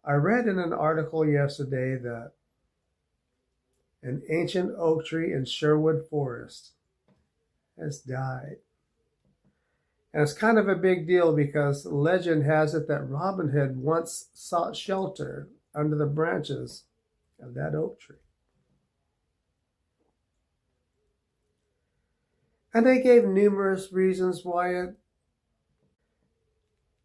I read in an article yesterday that an ancient oak tree in Sherwood Forest has died. And it's kind of a big deal because legend has it that Robinhood once sought shelter under the branches of that oak tree. And they gave numerous reasons why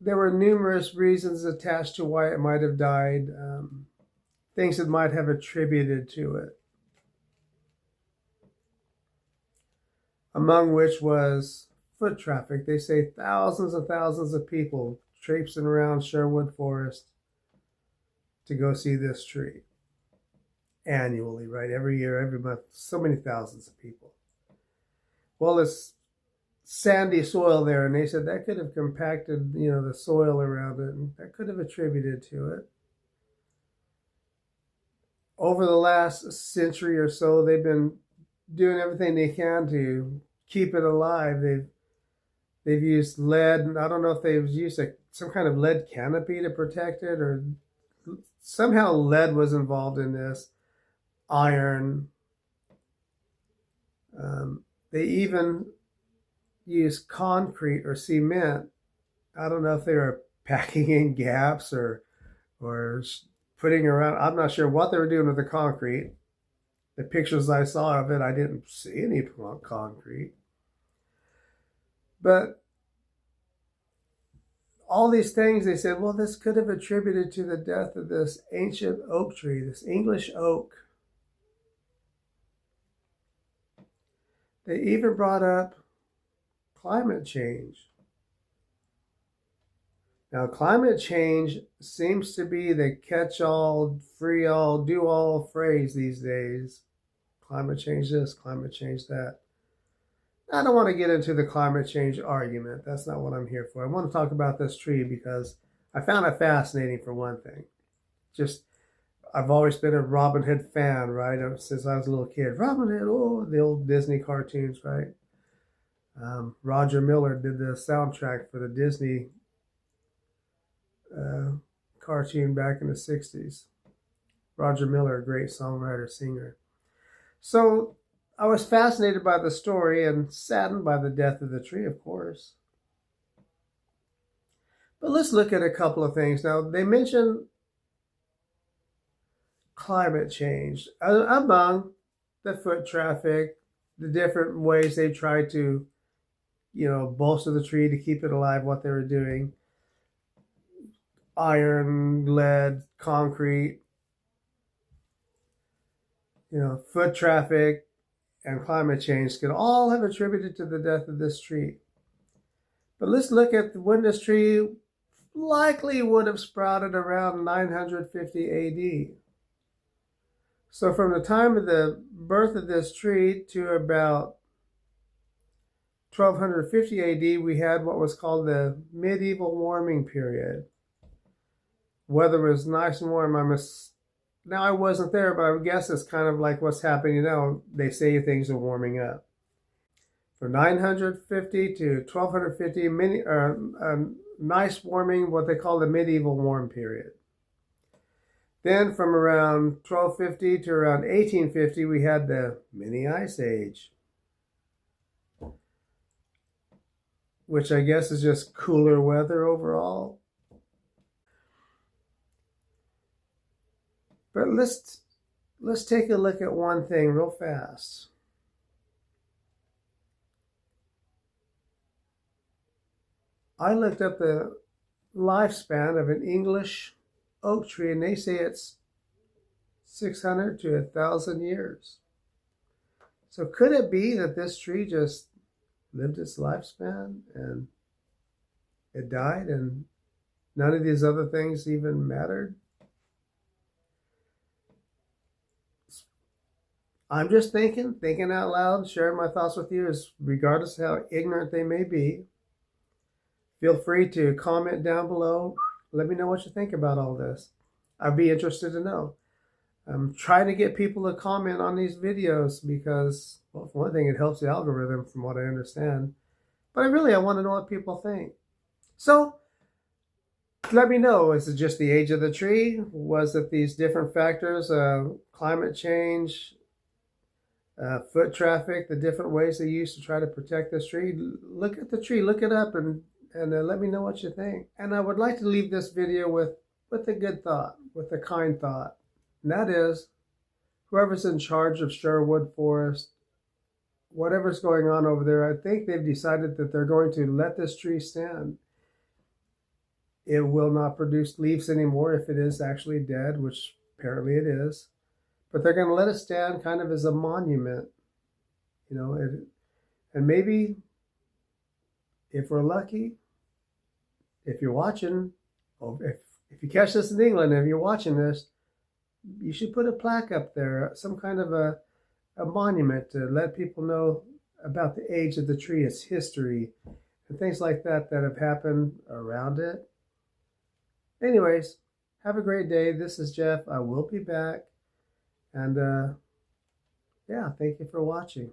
there were numerous reasons attached to why it might have died, things that might have attributed to it. Among which was foot traffic. They say thousands and thousands of people traipsing around Sherwood Forest to go see this tree annually, right? Every year, every month, so many thousands of people. Well, it's sandy soil there, and they said that could have compacted, the soil around it, and that could have attributed to it. Over the last century or so, they've been doing everything they can to keep it alive. They've used lead, and I don't know if they've used some kind of lead canopy to protect it, or somehow lead was involved in this. Iron. They even use concrete or cement. I don't know if they were packing in gaps or putting around. I'm not sure what they were doing with the concrete. The pictures I saw of it, I didn't see any concrete. But all these things, they said, well, this could have attributed to the death of this ancient oak tree, this English oak. They even brought up climate change. Now, climate change seems to be the catch-all, free-all, do-all phrase these days. Climate change this, climate change that. I don't want to get into the climate change argument. That's not what I'm here for. I want to talk about this tree because I found it fascinating, for one thing. I've always been a Robinhood fan, right? Since I was a little kid. Robinhood, the old Disney cartoons, right? Roger Miller did the soundtrack for the Disney cartoon back in the 60s. Roger Miller, a great songwriter, singer. So I was fascinated by the story and saddened by the death of the tree, of course. But let's look at a couple of things. Now, they mention climate change among the foot traffic, the different ways they tried to, bolster the tree to keep it alive, what they were doing. Iron, lead, concrete, foot traffic and climate change could all have attributed to the death of this tree. But let's look at when this tree likely would have sprouted around 950 AD. So from the time of the birth of this tree to about 1250 AD, we had what was called the medieval warming period. Weather was nice and warm. Now, I wasn't there, but I would guess it's kind of like what's happening now. They say things are warming up. From 950 to 1250, nice warming, what they call the medieval warm period. Then from around 1250 to around 1850, we had the mini ice age, which I guess is just cooler weather overall. But let's take a look at one thing real fast. I looked up the lifespan of an English oak tree, and they say it's 600 to 1,000 years. So could it be that this tree just lived its lifespan and it died and none of these other things even mattered? I'm just thinking out loud, sharing my thoughts with you, as regardless of how ignorant they may be. Feel free to comment down below. Let me know what you think about all this. I'd be interested to know. I'm trying to get people to comment on these videos because, well, for one thing, it helps the algorithm from what I understand. But I want to know what people think. So, Let me know, is it just the age of the tree? Was it these different factors, climate change, foot traffic, the different ways they use to try to protect this tree? Look at the tree, look it up, and let me know what you think. And I would like to leave this video with a good thought, with a kind thought. And that is, whoever's in charge of Sherwood Forest, whatever's going on over there, I think they've decided that they're going to let this tree stand. It will not produce leaves anymore if it is actually dead, which apparently it is. But they're going to let it stand kind of as a monument, you know. And maybe, if we're lucky, if you're watching, if you catch this in England, if you're watching this, you should put a plaque up there, some kind of a monument to let people know about the age of the tree, its history, and things like that that have happened around it. Anyways, have a great day. This is Jeff. I will be back. And yeah, thank you for watching.